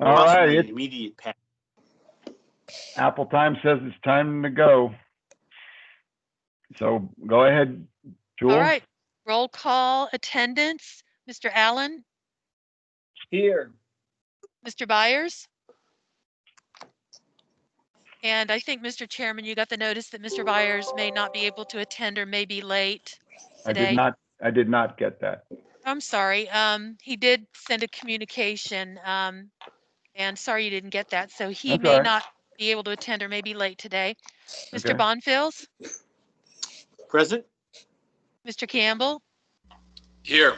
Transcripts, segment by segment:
All Possibly right. an immediate pass. Apple time says it's time to go. So go ahead, Jewel. All right. Roll call attendance. Mr. Allen, Here. Mr. Byers. And I think, Mr. Chairman, you got the notice that Mr. Byers may not be able to attend or may be late today. I did not get that. I'm sorry. He did send a communication, and sorry you didn't get that. So he That's may all right. not be able to attend or may be late today. Mr. Okay. Bonfils, Present? Mr. Campbell, Here.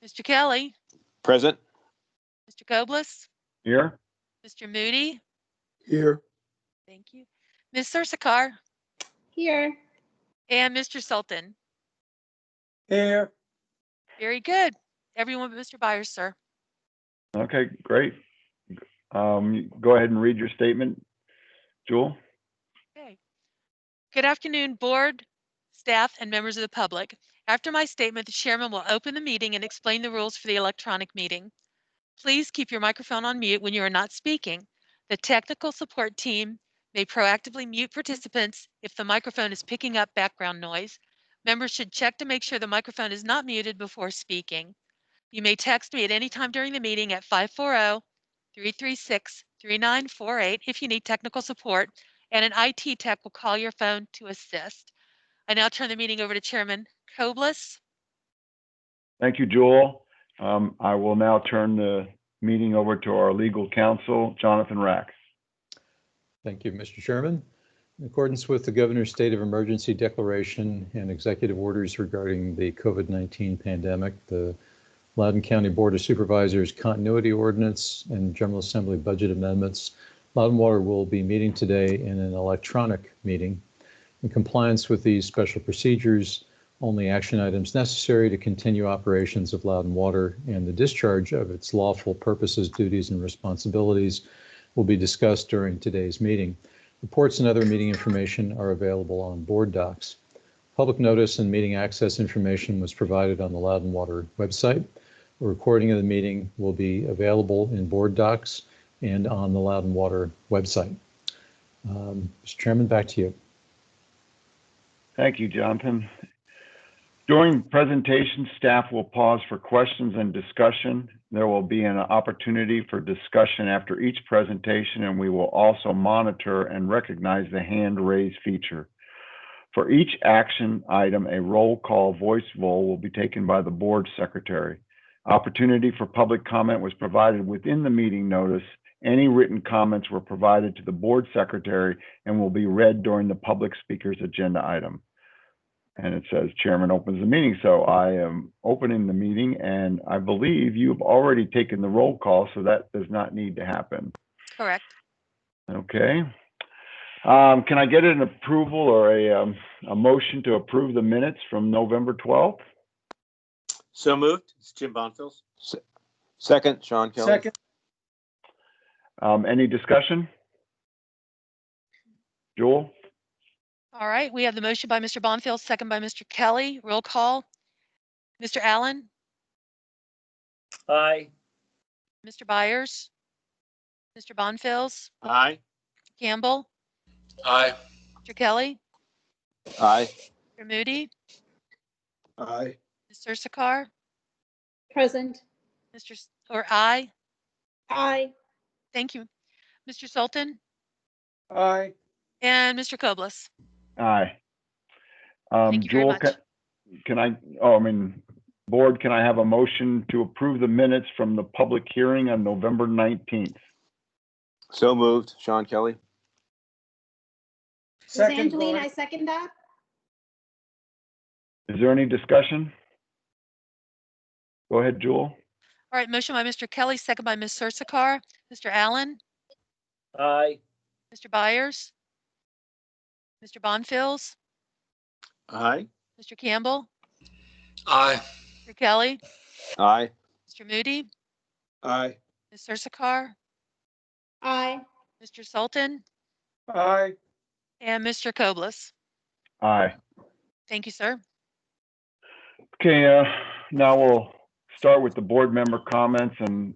Mr. Kelly, Present. Mr. Kobliss, Here? Mr. Moody. Here. Thank you. Ms. Sursakar Here. and Mr. Sultan. Here. Very good. Everyone but Mr. Byers, sir. Okay, great. Go ahead and read your statement, Jewel. Okay. Good afternoon, board, staff, and members of the public. After my statement, the chairman will open the meeting and explain the rules for the electronic meeting. Please keep your microphone on mute when you are not speaking. The technical support team may proactively mute participants if the microphone is picking up background noise. Members should check to make sure the microphone is not muted before speaking. You may text me at any time during the meeting at 540-336-3948 if you need technical support, and an IT tech will call your phone to assist. I now turn the meeting over to Chairman Kobliss. Thank you, Jewel. I will now turn the meeting over to our legal counsel, Jonathan Rack. Thank you, Mr. Chairman. In accordance with the Governor's State of Emergency Declaration and executive orders regarding the COVID-19 pandemic, the Loudoun County Board of Supervisors Continuity Ordinance and General Assembly Budget Amendments, Loudoun Water will be meeting today in an electronic meeting. In compliance with these special procedures, only action items necessary to continue operations of Loudoun Water and the discharge of its lawful purposes, duties, and responsibilities will be discussed during today's meeting. Reports and other meeting information are available on board docs. Public notice and meeting access information was provided on the Loudoun Water website. A recording of the meeting will be available in board docs and on the Loudoun Water website. Mr. Chairman, back to you. Thank you, Jonathan. During presentation, staff will pause for questions and discussion. There will be an opportunity for discussion after each presentation, and we will also monitor and recognize the hand raise feature. For each action item, a roll call voice vote will be taken by the board secretary. Opportunity for public comment was provided within the meeting notice. Any written comments were provided to the board secretary and will be read during the public speaker's agenda item. And it says chairman opens the meeting. So I am opening the meeting, and I believe you've already taken the roll call, so that does not need to happen. Correct. Okay. Can I get an approval or a motion to approve the minutes from November 12th? So moved. It's Jim Bonfils. Second, Sean Kelly. Second. Any discussion? Jewel? All right. We have the motion by Mr. Bonfils, second by Mr. Kelly. Roll call. Mr. Allen, Aye. Mr. Byers, Mr. Bonfils, Aye. Campbell, Aye. Mr. Kelly, Aye. Mr. Moody, Aye. Ms. Sursakar, Present. aye. Aye. Thank you. Mr. Sultan Aye. and Mr. Kobliss. Aye. Thank you very Jewel, much. board, can I have a motion to approve the minutes from the public hearing on November 19th? So moved, Sean Kelly. This is Second. Angeline, Lord. I second that. Is there any discussion? Go ahead, Jewel. All right. Motion by Mr. Kelly, second by Ms. Sursakar. Mr. Allen, Aye. Mr. Byers, Mr. Bonfils, Aye. Mr. Campbell, Aye. Mr. Kelly, Aye. Mr. Moody, Aye. Ms. Sursakar, Aye. Mr. Sultan, Aye. and Mr. Kobliss. Aye. Thank you, sir. Okay, now we'll start with the board member comments, and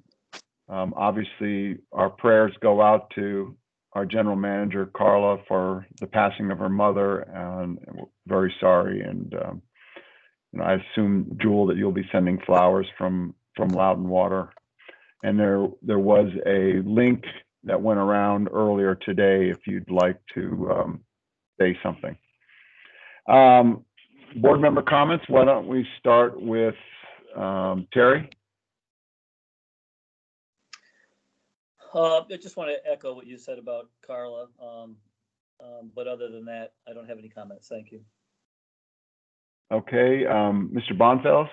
Obviously, our prayers go out to our general manager, Carla, for the passing of her mother, and we're very sorry. And I assume, Jewel, that you'll be sending flowers from Loudon Water. And there was a link that went around earlier today if you'd like to say something. Board member comments. Why don't we start with Terry? I just want to echo what you said about Carla. But other than that, I don't have any comments. Thank you. Okay, Mr. Bonfels?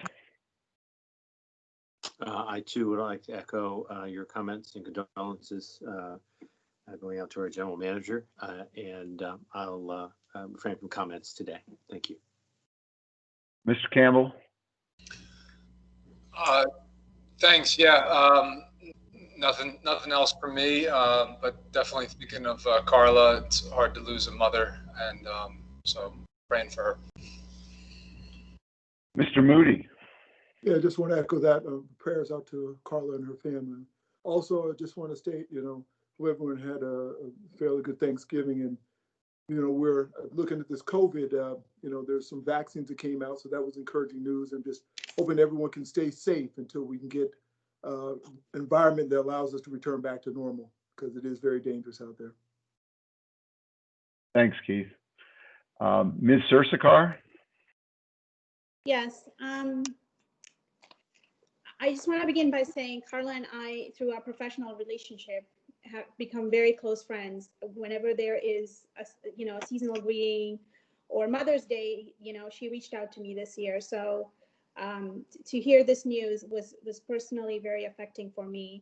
I too would like to echo your comments and condolences going out to our general manager, and I'll refrain from comments today. Thank you. Mr. Campbell? Thanks. Yeah. Nothing else for me, but definitely thinking of Carla. It's hard to lose a mother, and so praying for her. Mr. Moody? Yeah, I just want to echo that. Prayers out to Carla and her family. Also, I just want to state, everyone had a fairly good Thanksgiving, and we're looking at this COVID. There's some vaccines that came out, so that was encouraging news. I'm just hoping everyone can stay safe until we can get an environment that allows us to return back to normal, because it is very dangerous out there. Thanks, Keith. Ms. Sursakar? Yes. I just want to begin by saying Carla and I, through our professional relationship, have become very close friends. Whenever there is a seasonal greeting or Mother's Day, she reached out to me this year. So to hear this news was personally very affecting for me,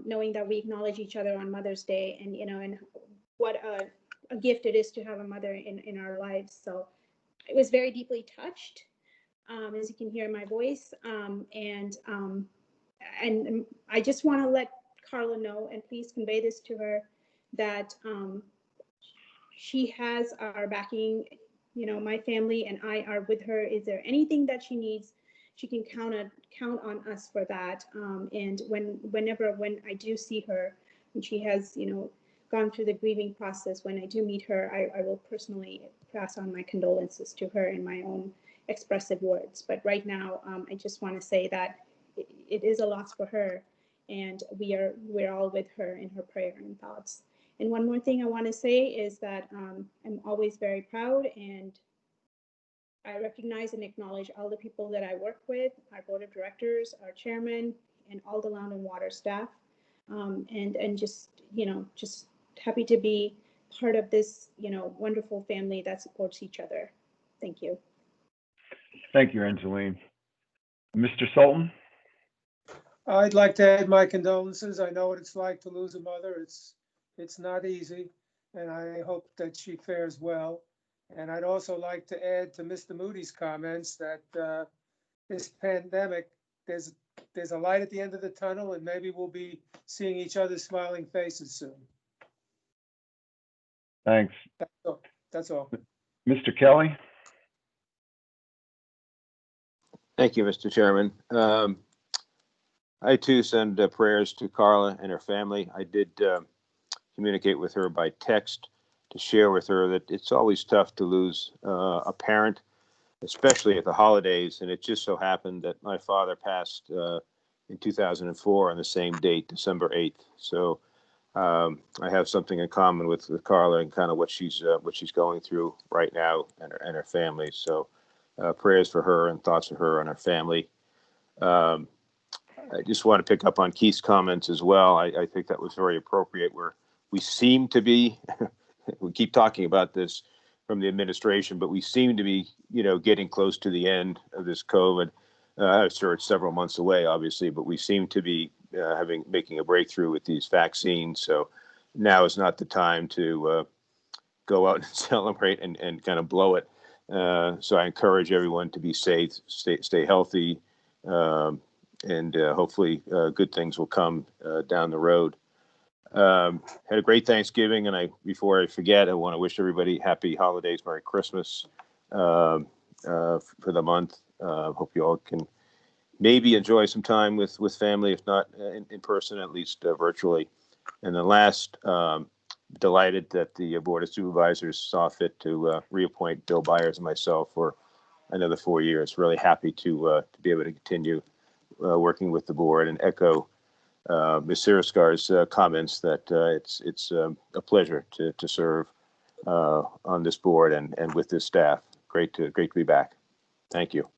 knowing that we acknowledge each other on Mother's Day, and what a gift it is to have a mother in our lives. So I was very deeply touched, as you can hear in my voice, and I just want to let Carla know, and please convey this to her, that she has our backing. My family and I are with her. Is there anything that she needs, she can count on us for that. And when I do see her, and she has gone through the grieving process, when I do meet her, I will personally pass on my condolences to her in my own expressive words. But right now, I just want to say that it is a loss for her, and we're all with her in her prayer and thoughts. And one more thing I want to say is that I'm always very proud, and I recognize and acknowledge all the people that I work with, our board of directors, our chairman, and all the Loudon Water staff, and just happy to be part of this wonderful family that supports each other. Thank you. Thank you, Angeline. Mr. Sultan? I'd like to add my condolences. I know what it's like to lose a mother. It's not easy, and I hope that she fares well. And I'd also like to add to Mr. Moody's comments that this pandemic, there's a light at the end of the tunnel, and maybe we'll be seeing each other's smiling faces soon. Thanks. That's all. Mr. Kelly? Thank you, Mr. Chairman. I too send prayers to Carla and her family. I did communicate with her by text to share with her that it's always tough to lose a parent, especially at the holidays. And it just so happened that my father passed in 2004 on the same date, December 8th. So I have something in common with Carla and kind of what she's going through right now, and her family. So prayers for her and thoughts of her and her family. I just want to pick up on Keith's comments as well. I think that was very appropriate, where we seem to be, we keep talking about this from the administration, but we seem to be, getting close to the end of this COVID. I'm sure it's several months away, obviously, but we seem to be making a breakthrough with these vaccines. So now is not the time to go out and celebrate and kind of blow it. So I encourage everyone to be safe, stay healthy, and hopefully good things will come down the road. Had a great Thanksgiving, and before I forget, I want to wish everybody happy holidays, Merry Christmas for the month. Hope you all can maybe enjoy some time with family, if not in person, at least virtually. And the last, delighted that the Board of Supervisors saw fit to reappoint Bill Byers and myself for another 4 years. Really happy to be able to continue working with the board, and echo Ms. Siriskar's comments that it's a pleasure to serve on this board and with this staff. Great to be back. Thank you.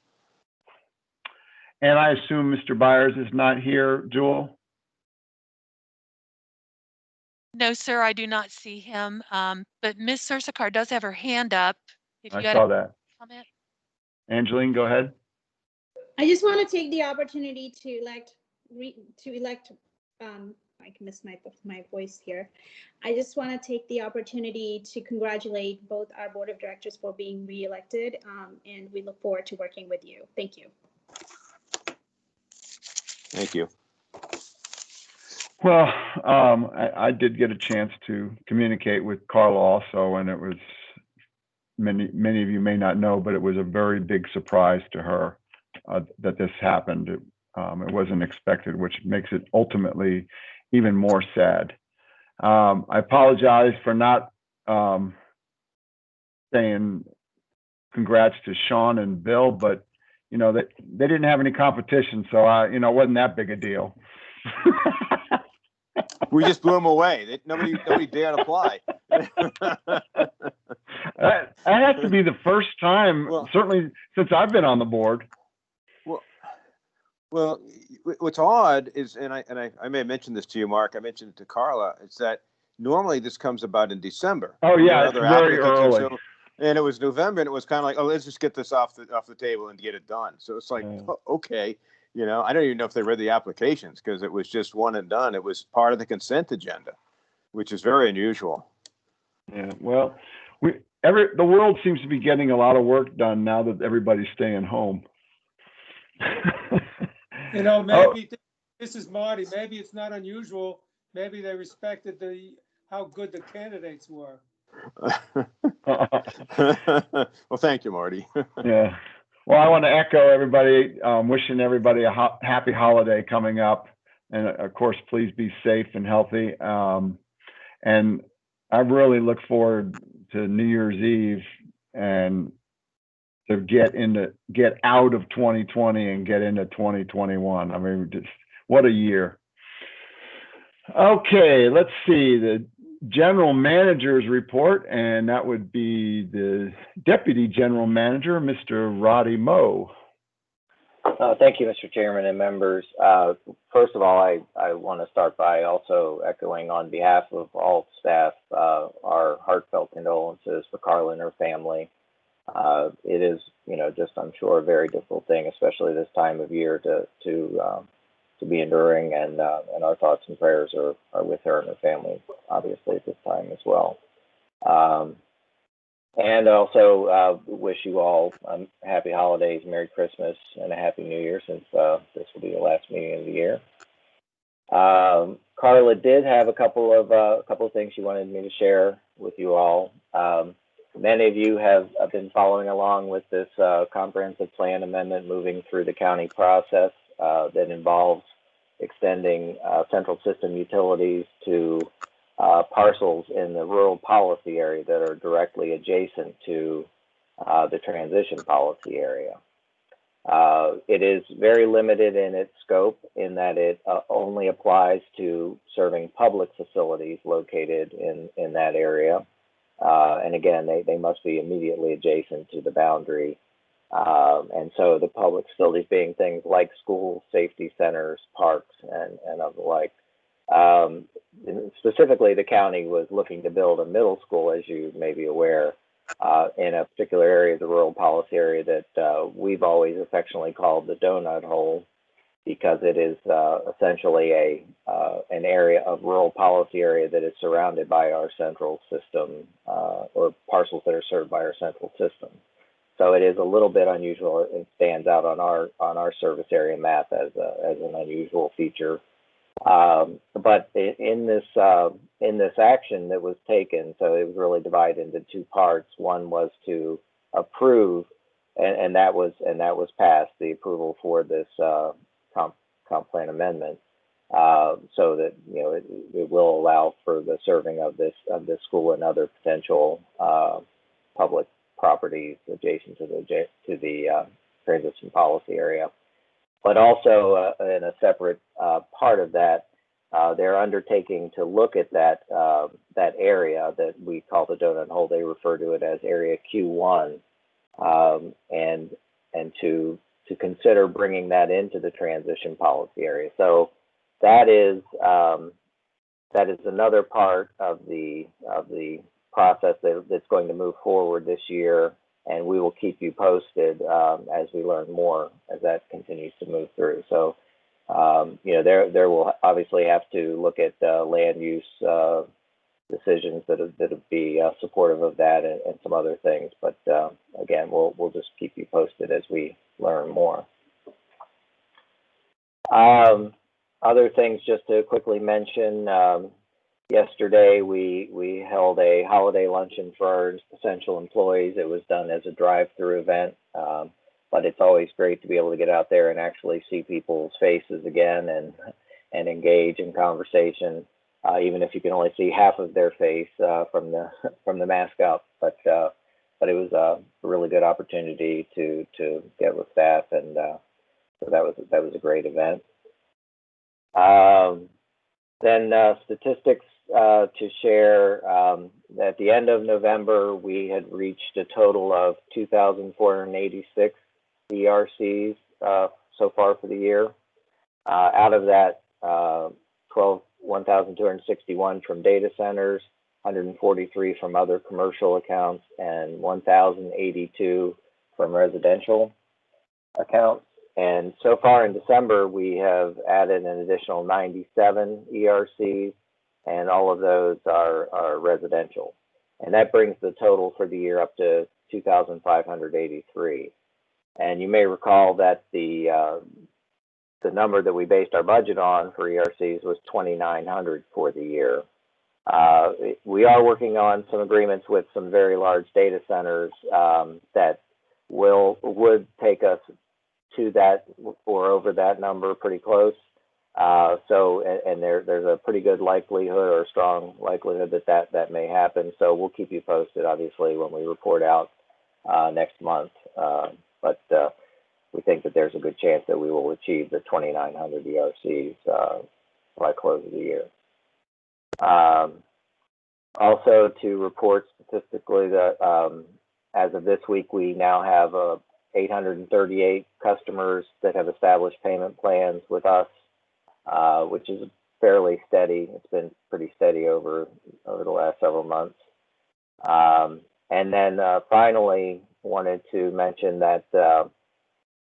And I assume Mr. Byers is not here, Jewel? No, sir, I do not see him. But Ms. Sirsakar does have her hand up. If I you had saw a that. comment. Angeline, go ahead. I just want to take the opportunity to elect, I can miss my voice here. I just want to take the opportunity to congratulate both our board of directors for being reelected, and we look forward to working with you. Thank you. Thank you. Well, I did get a chance to communicate with Carla also, and it was many of you may not know, but it was a very big surprise to her that this happened. It wasn't expected, which makes it ultimately even more sad. I apologize for not saying congrats to Sean and Bill, but you know that they didn't have any competition, so it wasn't that big a deal. We just blew them away. Nobody dared apply. That has to be the first time, certainly since I've been on the board. Well, what's odd is, and I may have mentioned this to you, Mark. I mentioned it to Carla. It's that normally this comes about in December. Oh yeah, it's very early. And it was November, and it was kind of like, oh, let's just get this off the table and get it done. So it's like, okay, I don't even know if they read the applications because it was just one and done. It was part of the consent agenda, which is very unusual. Yeah, well, the world seems to be getting a lot of work done now that everybody's staying home. Maybe this is Marty. Maybe it's not unusual. Maybe they respected how good the candidates were. Well, thank you, Marty. Yeah. Well, I want to echo everybody, wishing everybody a happy holiday coming up. And of course, please be safe and healthy. And I really look forward to New Year's Eve and to get out of 2020 and get into 2021. I mean, just what a year. Okay, let's see the general manager's report, and that would be the deputy general manager, Mr. Roddy Moe. Thank you, Mr. Chairman and members. First of all, I want to start by also echoing on behalf of all staff our heartfelt condolences for Carla and her family. It is, just I'm sure a very difficult thing, especially this time of year to be enduring, and our thoughts and prayers are with her and her family, obviously at this time as well. And also wish you all happy holidays, Merry Christmas, and a Happy New Year, since this will be the last meeting of the year. Carla did have a couple of things she wanted me to share with you all. Many of you have been following along with this comprehensive plan amendment moving through the county process that involves extending central system utilities to parcels in the rural policy area that are directly adjacent to the transition policy area. It is very limited in its scope in that it only applies to serving public facilities located in that area. And again, they must be immediately adjacent to the boundary. And so the public facilities being things like schools, safety centers, parks, and of the like. Specifically, the county was looking to build a middle school, as you may be aware, in a particular area of the rural policy area that we've always affectionately called the donut hole, because it is essentially an area of rural policy area that is surrounded by our central system, or parcels that are served by our central system. So it is a little bit unusual. It stands out on our service area map as an unusual feature. But in this action that was taken, so it was really divided into two parts. One was to approve and that was passed, the approval for this comp plan amendment, so that it will allow for the serving of this school and other potential public properties adjacent to the transition policy area. But also in a separate part of that, they're undertaking to look at that area that we call the donut hole. They refer to it as Area Q1, and to consider bringing that into the transition policy area. So that is another part of the process that's going to move forward this year, and we will keep you posted as we learn more as that continues to move through. So there will obviously have to look at land use decisions that'll be supportive of that, and some other things. But again, we'll just keep you posted as we learn more. Other things just to quickly mention. Yesterday, we held a holiday luncheon for our essential employees. It was done as a drive-through event, but it's always great to be able to get out there and actually see people's faces again and engage in conversation, even if you can only see half of their face from the mask up. But it was a really good opportunity to get with staff, and so that was a great event. Then statistics to share. At the end of November, we had reached a total of 2,486 ERCs so far for the year. Out of that, 1,261 from data centers, 143 from other commercial accounts, and 1,082 from residential accounts. And so far in December, we have added an additional 97 ERCs, and all of those are residential. And that brings the total for the year up to 2,583. And you may recall that the number that we based our budget on for ERCs was 2,900 for the year. We are working on some agreements with some very large data centers that would take us to that or over that number pretty close. And there's a pretty good likelihood or strong likelihood that may happen. So we'll keep you posted, obviously, when we report out next month. But we think that there's a good chance that we will achieve the 2,900 ERCs by close of the year. Also, to report statistically that as of this week, we now have 838 customers that have established payment plans with us, which is fairly steady. It's been pretty steady over the last several months. And then finally, wanted to mention that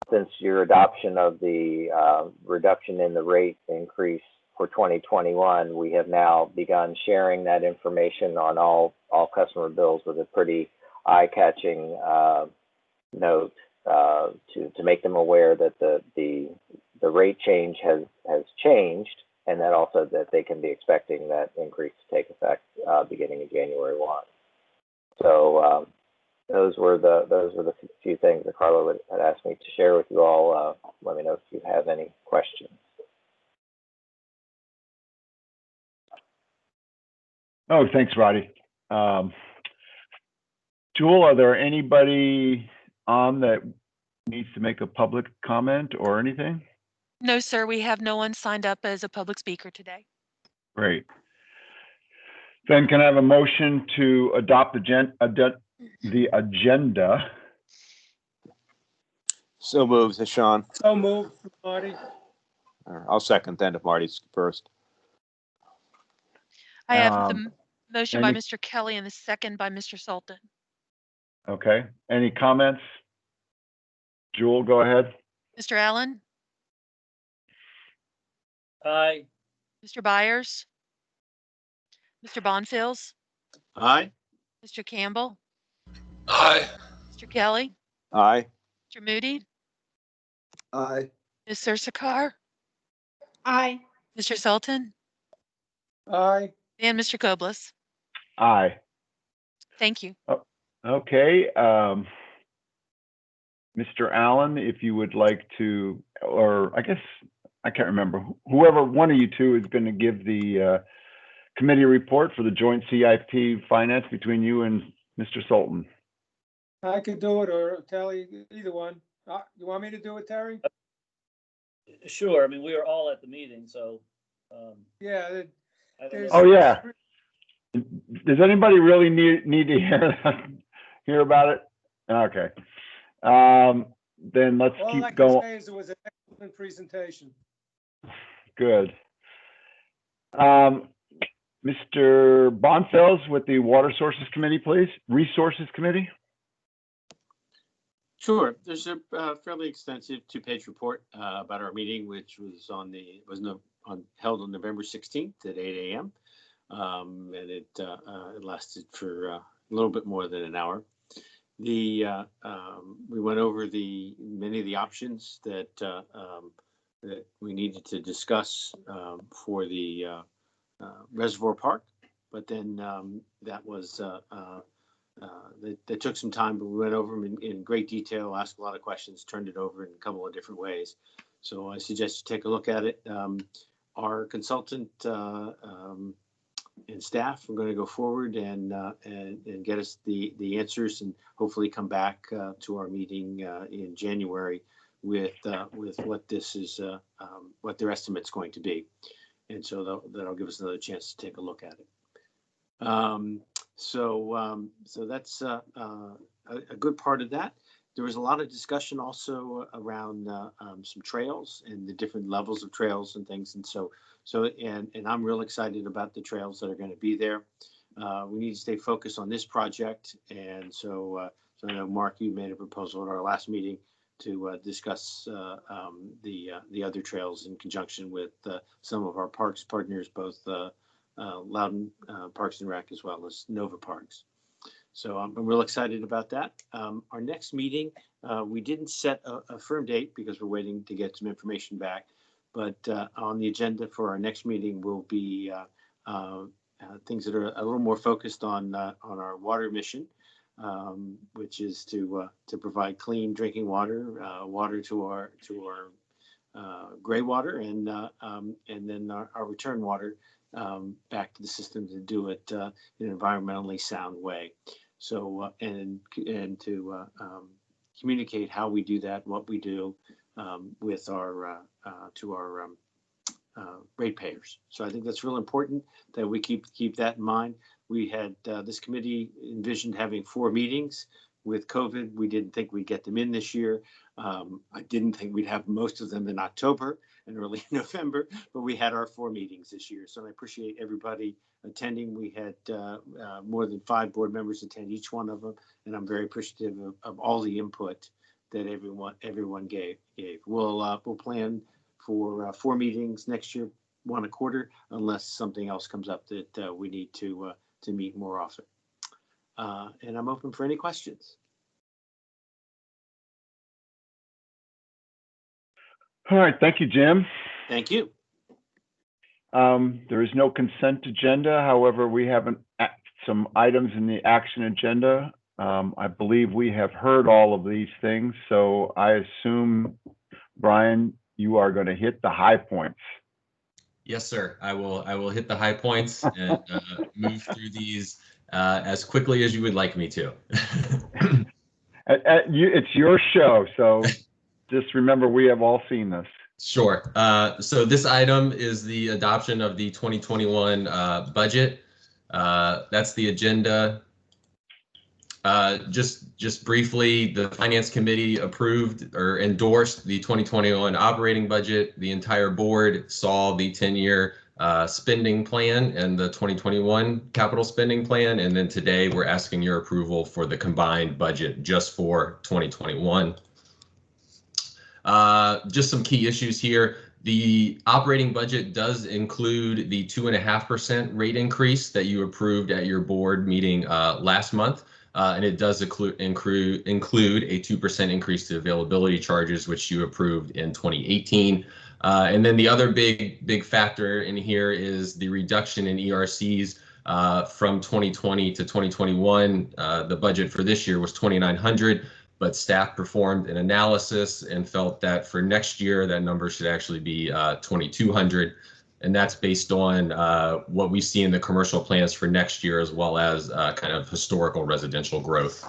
since your adoption of the reduction in the rate increase for 2021, we have now begun sharing that information on all customer bills with a pretty eye-catching note to make them aware that the rate change has changed, and that also that they can be expecting that increase to take effect beginning of January 1. So those were the few things that Carla had asked me to share with you all. Let me know if you have any questions. Oh, thanks, Roddy. Jewel, are there anybody on that needs to make a public comment or anything? No, sir, we have no one signed up as a public speaker today. Great. Then can I have a motion to adopt the agenda? So moves, Sean. So moved, Marty. I'll second then if Marty's first. I have the motion by any- Mr. Kelly and the second by Mr. Sultan. Okay. Any comments? Jewel, go ahead. Mr. Allen, Aye. Mr. Byers, Mr. Bonfils, Aye. Mr. Campbell, Aye. Mr. Kelly, Aye. Mr. Moody, Aye. Ms. Sirsakar, Aye. Mr. Sultan, Aye. and Mr. Koblis. Aye. Thank you. Okay. Mr. Allen, if you would like to, or I guess, I can't remember, whoever one of you two is going to give the committee report for the joint CIP finance between you and Mr. Sultan. I could do it, or Terry, either one. You want me to do it, Terry? Sure, I mean, we were all at the meeting, so. Yeah. I don't there's- know. Oh, yeah. Does anybody really need to hear about it? Okay. Then let's All I keep can going. say is it was an excellent presentation. Good. Mr. Bonfels with the Water Sources Committee, please. Resources Committee. Sure. There's a fairly extensive two-page report about our meeting, which was held on November 16th at 8 a.m. And it lasted for a little bit more than an hour. We went over many of the options that we needed to discuss for the Reservoir Park, but then that took some time, but we went over them in great detail, asked a lot of questions, turned it over in a couple of different ways. So I suggest you take a look at it. Our consultant and staff are going to go forward and get us the answers, and hopefully come back to our meeting in January with what this is, what their estimate's going to be. And so that'll give us another chance to take a look at it. So that's a good part of that. There was a lot of discussion also around some trails and the different levels of trails and things. And so I'm real excited about the trails that are going to be there. We need to stay focused on this project. And so I know, Mark, you made a proposal at our last meeting to discuss the other trails in conjunction with some of our parks partners, both Loudon Parks and Rec as well as Nova Parks. So I'm real excited about that. Our next meeting, we didn't set a firm date because we're waiting to get some information back. But on the agenda for our next meeting will be things that are a little more focused on our water mission, which is to provide clean drinking water, water to our gray water, and then our return water back to the system to do it in an environmentally sound way. So and to communicate how we do that, what we do with our to our ratepayers. So I think that's real important that we keep that in mind. We had this committee envisioned having 4 meetings. With COVID, we didn't think we'd get them in this year. I didn't think we'd have most of them in October and early November, but we had our 4 meetings this year. So I appreciate everybody attending. We had more than 5 board members attend each one of them, and I'm very appreciative of all the input that everyone gave. We'll plan for 4 meetings next year, 1 a quarter, unless something else comes up that we need to meet more often. And I'm open for any questions. All right, thank you, Jim. Thank you. There is no consent agenda. However, we have some items in the action agenda. I believe we have heard all of these things, so I assume, Brian, you are going to hit the high points. Yes, sir. I will hit the high points and move through these as quickly as you would like me to. It's your show, so just remember we have all seen this. Sure. So this item is the adoption of the 2021 budget. That's the agenda. Just briefly, the Finance Committee approved or endorsed the 2021 operating budget. The entire board saw the 10-year spending plan and the 2021 capital spending plan. And then today we're asking your approval for the combined budget just for 2021. Just some key issues here. The operating budget does include the 2.5% rate increase that you approved at your board meeting last month. And it does include a 2% increase to availability charges, which you approved in 2018. And then the other big factor in here is the reduction in ERCs from 2020 to 2021. The budget for this year was 2,900. but staff performed an analysis and felt that for next year, that number should actually be 2,200. And that's based on what we see in the commercial plans for next year, as well as kind of historical residential growth.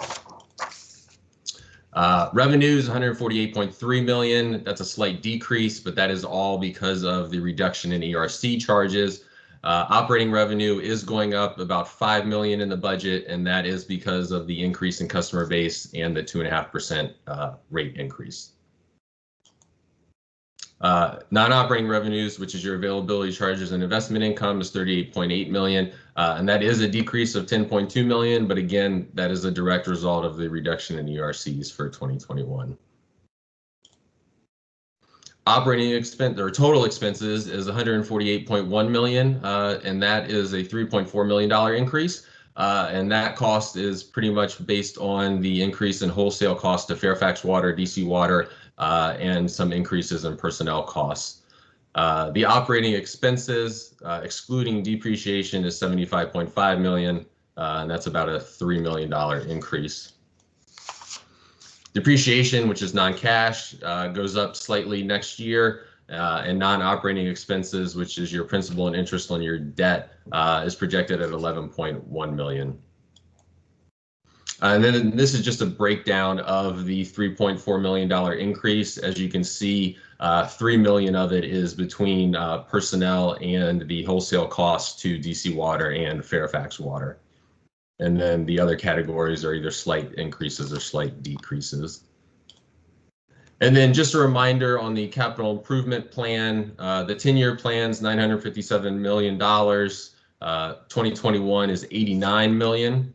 Revenues, 148.3 million. That's a slight decrease, but that is all because of the reduction in ERC charges. Operating revenue is going up about 5 million in the budget, and that is because of the increase in customer base and the 2.5% rate increase. Non-operating revenues, which is your availability charges and investment income, is 38.8 million, and that is a decrease of 10.2 million. But again, that is a direct result of the reduction in ERCs for 2021. Operating expense or total expenses is 148.1 million, and that is a $3.4 million increase. And that cost is pretty much based on the increase in wholesale cost to Fairfax Water, DC Water, and some increases in personnel costs. The operating expenses, excluding depreciation, is 75.5 million, and that's about a $3 million increase. Depreciation, which is non-cash, goes up slightly next year, and non-operating expenses, which is your principal and interest on your debt, is projected at 11.1 million. And then this is just a breakdown of the $3.4 million increase. As you can see, 3 million of it is between personnel and the wholesale costs to DC Water and Fairfax Water. And then the other categories are either slight increases or slight decreases. And then just a reminder on the capital improvement plan, the 10-year plan's $957 million. 2021 is 89 million.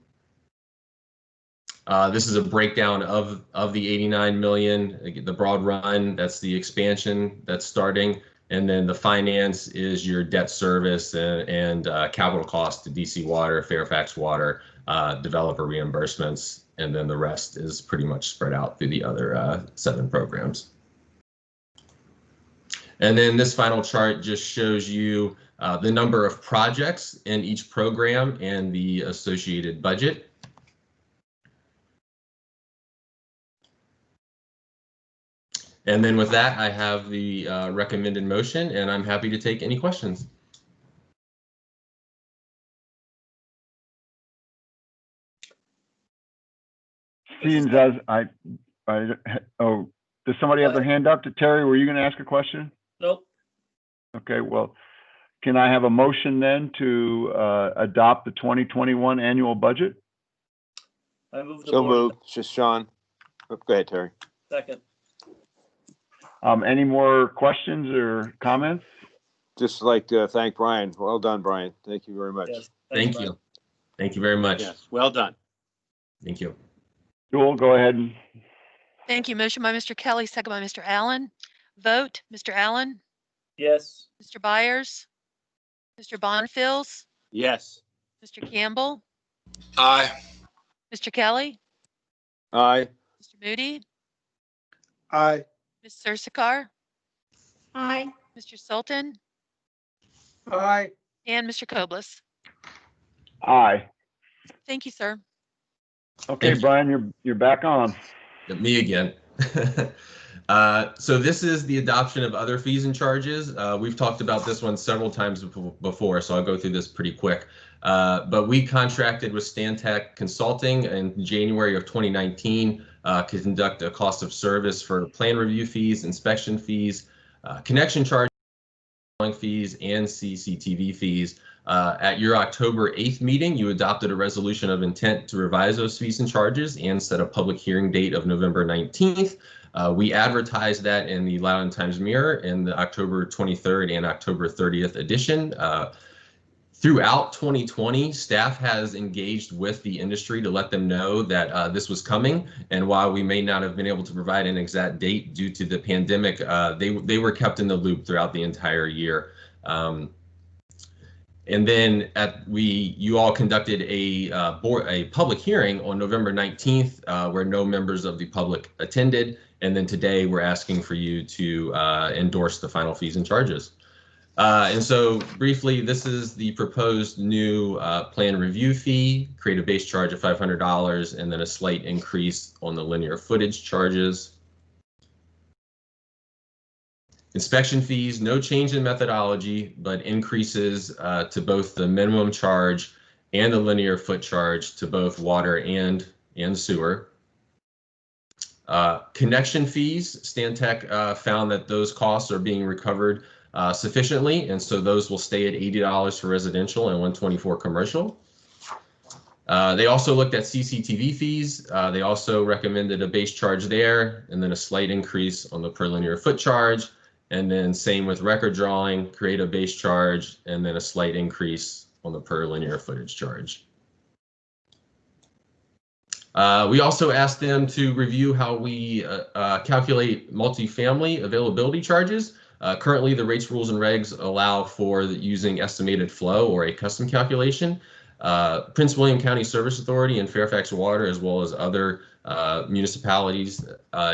This is a breakdown of the 89 million. The broad run, that's the expansion that's starting. And then the finance is your debt service and capital costs to DC Water, Fairfax Water, developer reimbursements, and then the rest is pretty much spread out through the other 7 programs. And then this final chart just shows you the number of projects in each program and the associated budget. And then with that, I have the recommended motion, and I'm happy to take any questions. Seems as does somebody have their hand up? Terry, were you going to ask a question? Nope. Okay, well, can I have a motion then to adopt the 2021 annual budget? I move the So board. moved. It's just Sean. Oh, go ahead, Terry. Second. Any more questions or comments? Just like to thank Brian. Well done, Brian. Thank you very much. Yes. Thank Brian. you. Thank you very much. Yes, well done. Thank you. Joel, go ahead. And Thank you. Motion by Mr. Kelly, second by Mr. Allen. Vote, Mr. Allen, Yes. Mr. Byers, Mr. Bonfils, Yes. Mr. Campbell, Aye. Mr. Kelly, Aye. Mr. Moody, Aye. Ms. Sursakar, Aye. Mr. Sultan, Aye. and Mr. Koblis. aye. Thank you, sir. Okay, Thank you. Brian, you're back on. Me again. So this is the adoption of other fees and charges. We've talked about this one several times before, so I'll go through this pretty quick. But we contracted with Stantec Consulting in January of 2019 to conduct a cost of service for plan review fees, inspection fees, connection charges, fees, and CCTV fees. At your October 8th meeting, you adopted a resolution of intent to revise those fees and charges and set a public hearing date of November 19th. We advertised that in the Loudoun Times Mirror in the October 23rd and October 30th edition. Throughout 2020, staff has engaged with the industry to let them know that this was coming. And while we may not have been able to provide an exact date due to the pandemic, they were kept in the loop throughout the entire year. And then you all conducted a public hearing on November 19th, where no members of the public attended. And then today we're asking for you to endorse the final fees and charges. And so briefly, this is the proposed new plan review fee, create a base charge of $500 and then a slight increase on the linear footage charges. Inspection fees, no change in methodology, but increases to both the minimum charge and the linear foot charge to both water and sewer. Connection fees, Stantec found that those costs are being recovered sufficiently, and so those will stay at $80 for residential and $124 commercial. They also looked at CCTV fees. They also recommended a base charge there, and then a slight increase on the per linear foot charge. And then same with record drawing, create a base charge, and then a slight increase on the per linear footage charge. We also asked them to review how we calculate multifamily availability charges. Currently, the rates, rules, and regs allow for using estimated flow or a custom calculation. Prince William County Service Authority and Fairfax Water, as well as other municipalities,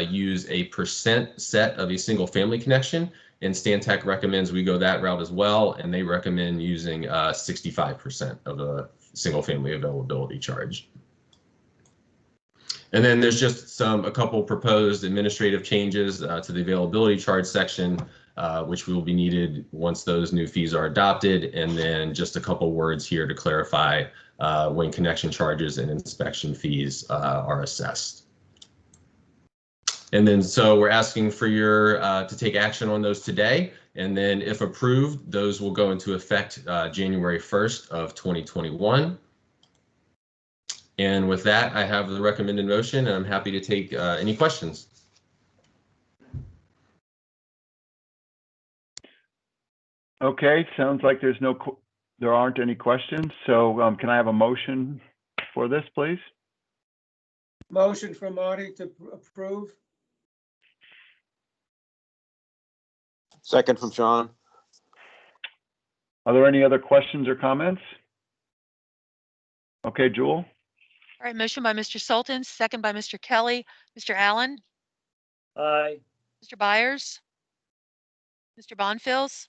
use a percent set of a single family connection, and Stantec recommends we go that route as well, and they recommend using 65% of a single family availability charge. And then there's just a couple proposed administrative changes to the availability charge section, which will be needed once those new fees are adopted. And then just a couple words here to clarify when connection charges and inspection fees are assessed. And then so we're asking for your to take action on those today. And then if approved, those will go into effect January 1st of 2021. And with that, I have the recommended motion, and I'm happy to take any questions. Okay, sounds like there aren't any questions. So can I have a motion for this, please? Motion from Marty to approve. Second from Sean. Are there any other questions or comments? Okay, Jewel. All right, motion by Mr. Sultan, second by Mr. Kelly. Mr. Allen? Aye. Mr. Byers? Mr. Bonfils?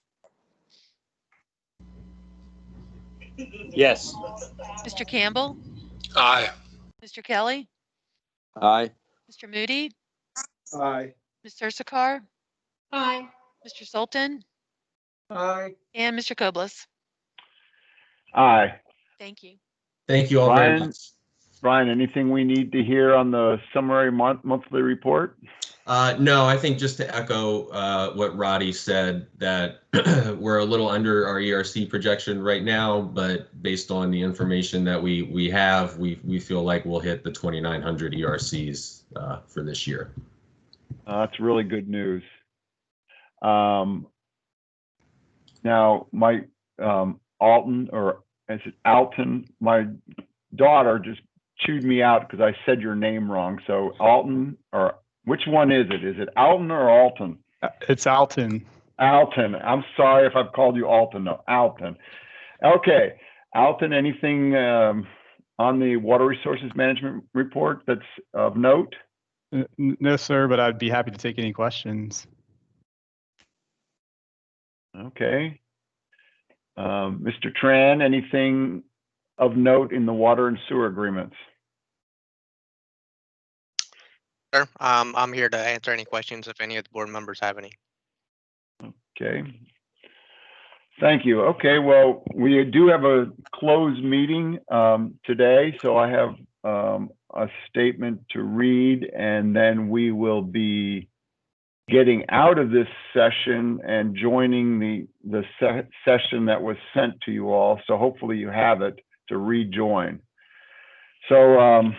Yes. Mr. Campbell? Aye. Mr. Kelly? Aye. Mr. Moody? Aye. Ms. Ursakar? Aye. Mr. Sultan? Aye. And Mr. Koblis? Aye. Thank you. Thank you all very Brian? much. Brian, anything we need to hear on the summary monthly report? No, I think just to echo what Roddy said, that we're a little under our ERC projection right now, but based on the information that we have, we feel like we'll hit the 2,900 ERCs for this year. That's really good news. Now, my Alton, or is it Alton? My daughter just chewed me out because I said your name wrong. So Alton, or which one is it? Is it Alton or Alton? It's Alton. Alton. I'm sorry if I've called you Alton. No, Alton. Okay. Alton, anything on the water resources management report that's of note? No, sir, but I'd be happy to take any questions. Okay. Mr. Tran, anything of note in the water and sewer agreements? Sure. I'm here to answer any questions if any of the board members have any. Okay. Thank you. Okay, well, we do have a closed meeting today, so I have a statement to read, and then we will be getting out of this session and joining the session that was sent to you all. So hopefully you have it to rejoin. So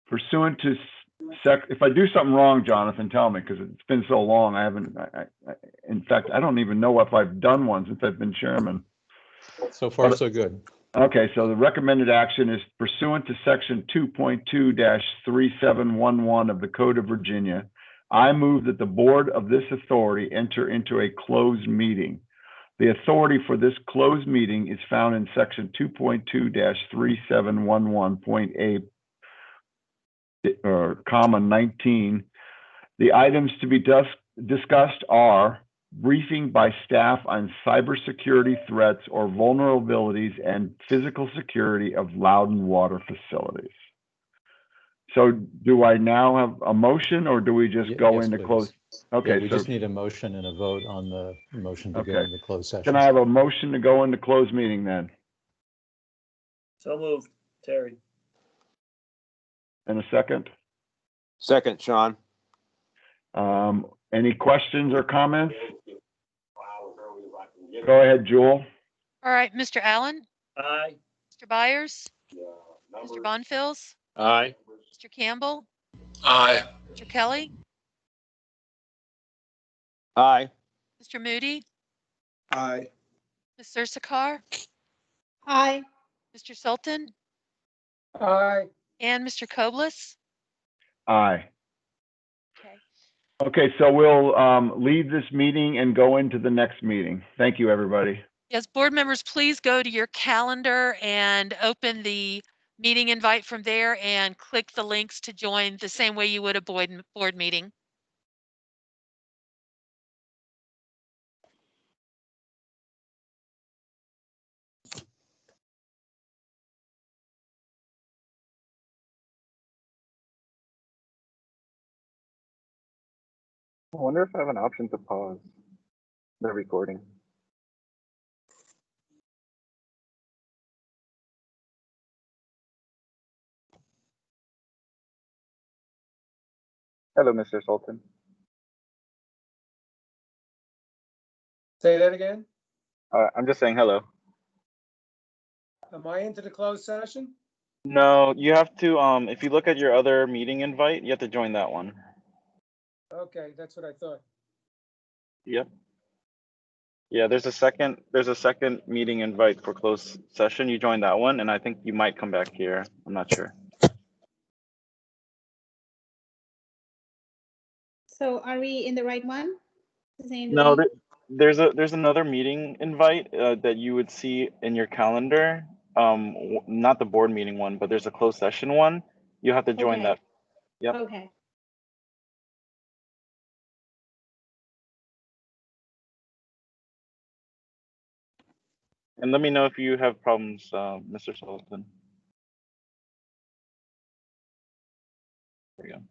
pursuant to if I do something wrong, Jonathan, tell me, because it's been so long. In fact, I don't even know if I've done one since I've been chairman. So far, so good. Okay, so the recommended action is pursuant to section 2.2-3711 of the Code of Virginia. I move that the board of this authority enter into a closed meeting. The authority for this closed meeting is found in section 2.2-3711.8 or comma 19. The items to be discussed are briefing by staff on cybersecurity threats or vulnerabilities and physical security of Loudon water facilities. So do I now have a motion or do we just go Yes, into please. close? Okay, Yeah, we so just need a motion and a vote on the motion to go Okay. into closed session. can I have a motion to go into closed meeting then? So moved, Terry. In a second? Second, Sean. Any questions or comments? Go ahead, Jewel. All right, Mr. Allen, Aye. Mr. Byers, Mr. Bonfils, Aye. Mr. Campbell, Aye. Mr. Kelly, Aye. Mr. Moody, Aye. Ms. Sursakar, Aye. Mr. Sultan, Aye. and Mr. Koblis. Aye. Okay. Okay, so we'll leave this meeting and go into the next meeting. Thank you, everybody. Yes, board members, please go to your calendar and open the meeting invite from there and click the links to join the same way you would a board meeting. I wonder if I have an option to pause the recording. Hello, Mr. Sultan. Say that again? I'm just saying hello. Am I into the closed session? No, you have to, if you look at your other meeting invite, you have to join that one. Okay, that's what I thought. Yep. Yeah, there's a second meeting invite for closed session. You join that one, and I think you might come back here. I'm not sure. So are we in the right one? The same No, link? there's another meeting invite that you would see in your calendar. Not the board meeting one, but there's a closed session one. You have to join Okay. that. Yep. Okay. And let me know if you have problems, Mr. Sullivan. There you go.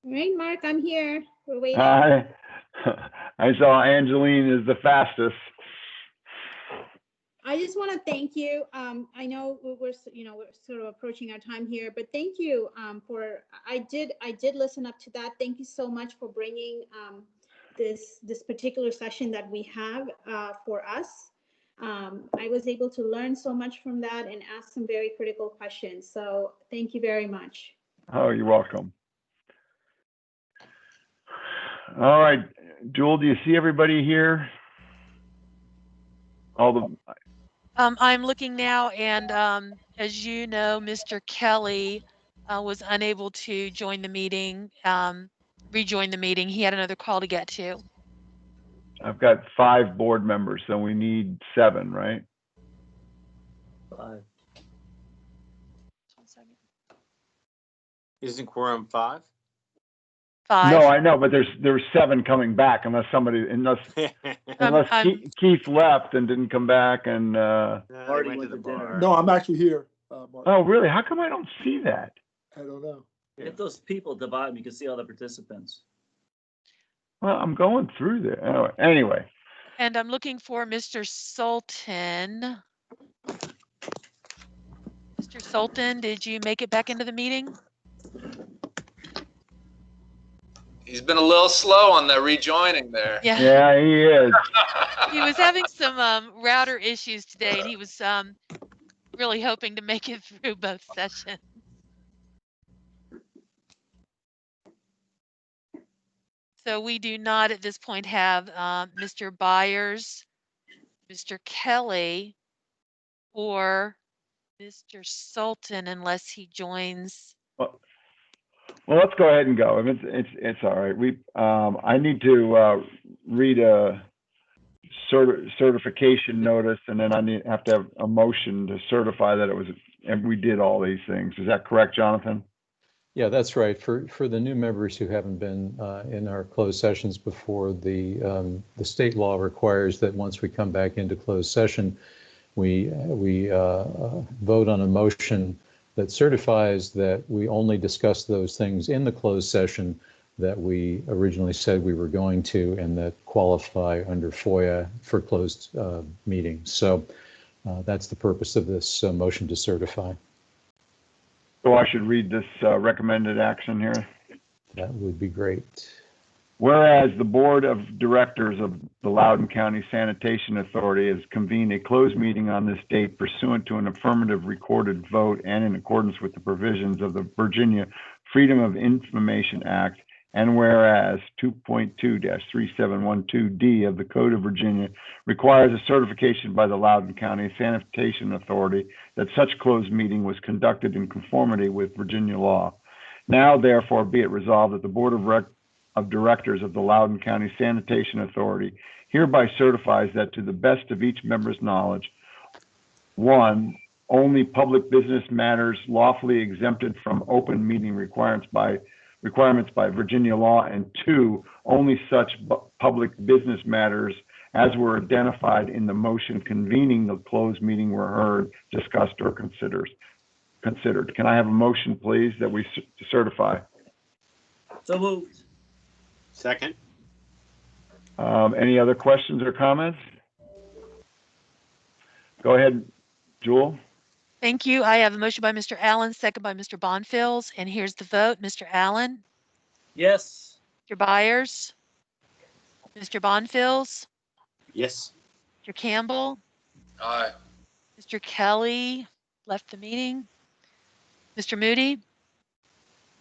All right, Mark, I'm here. We're waiting. I saw Angeline is the fastest. I just want to thank you. I know we're sort of approaching our time here, but thank you for. I did listen up to that. Thank you so much for bringing this particular session that we have for us. I was able to learn so much from that and ask some very critical questions. So thank you very much. Oh, you're welcome. All right, Jewel, do you see everybody here? All the. I'm looking now, and as you know, Mr. Kelly was unable to join the meeting, rejoin the meeting. He had another call to get to. I've got 5 board members, so we need 7, right? 5. Isn't quorum 5? 5. No, I know, but there's 7 coming back unless Keith left and didn't come back and. Marty went to dinner. No, I'm actually here. Mark. Oh, really? How come I don't see that? I don't know. If those people divide, you can see all the participants. Well, I'm going through there. Anyway. And I'm looking for Mr. Sultan. Mr. Sultan, did you make it back into the meeting? He's been a little slow on the rejoining there. Yeah. Yeah, he is. He was having some router issues today, and he was really hoping to make it through both sessions. So we do not at this point have Mr. Byers, Mr. Kelly, or Mr. Sultan unless he joins. Well, let's go ahead and go. It's all right. I need to read a certification notice, and then I have to have a motion to certify that it was, and we did all these things. Is that correct, Jonathan? Yeah, that's right. For the new members who haven't been in our closed sessions before, the state law requires that once we come back into closed session, we vote on a motion that certifies that we only discuss those things in the closed session that we originally said we were going to and that qualify under FOIA for closed meetings. So that's the purpose of this motion to certify. So I should read this recommended action here. That would be great. Whereas the Board of Directors of the Loudoun County Sanitation Authority has convened a closed meeting on this date pursuant to an affirmative recorded vote and in accordance with the provisions of the Virginia Freedom of Information Act, and whereas 2.2-3712D of the Code of Virginia requires a certification by the Loudoun County Sanitation Authority that such closed meeting was conducted in conformity with Virginia law. Now, therefore, be it resolved that the Board of Directors of the Loudoun County Sanitation Authority hereby certifies that to the best of each member's knowledge, 1, only public business matters lawfully exempted from open meeting requirements by Virginia law, and 2, only such public business matters as were identified in the motion convening the closed meeting were heard, discussed, or considered. Can I have a motion, please, that we certify? So moved. Second. Any other questions or comments? Go ahead, Jewel. Thank you. I have a motion by Mr. Allen, second by Mr. Bonfils, and here's the vote. Mr. Allen? Yes. Mr. Byers? Mr. Bonfils? Yes. Mr. Campbell? Aye. Mr. Kelly left the meeting. Mr. Moody?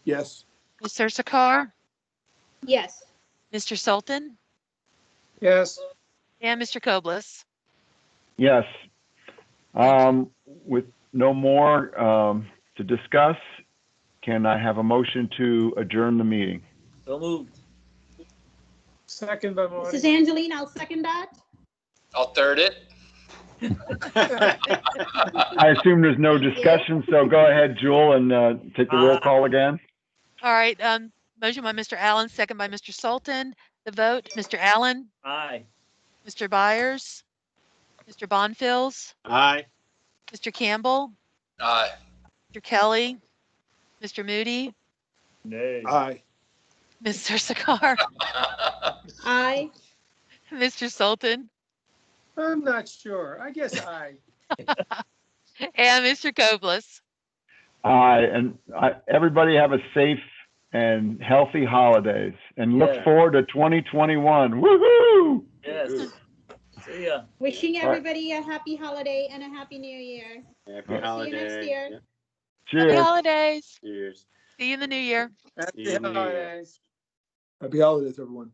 Yes. Ms. Sursakar? Yes. Mr. Sultan? Yes. And Mr. Koblis? Yes. With no more to discuss, can I have a motion to adjourn the meeting? So moved. Second by Marty. This is Angeline. I'll second that. I'll third it. I assume there's no discussion, so go ahead, Jewel, and take the roll call again. All right. Motion by Mr. Allen, second by Mr. Sultan. The vote, Mr. Allen? Aye. Mr. Byers? Mr. Bonfils? Aye. Mr. Campbell? Aye. Mr. Kelly? Mr. Moody? Nay. Aye. Mr. Sakar, Aye. Mr. Sultan, I'm not sure. I guess aye. and Mr. Koblis. And everybody have a safe and healthy holidays and look Yeah. forward to 2021. Woohoo! Yes. See ya. Wishing All right. everybody a happy holiday and a happy new year. Happy See you holiday. next year. Yeah. Happy Cheers. holidays. Cheers. See you in the new year. See Happy you in the new year. holidays. Happy holidays, everyone.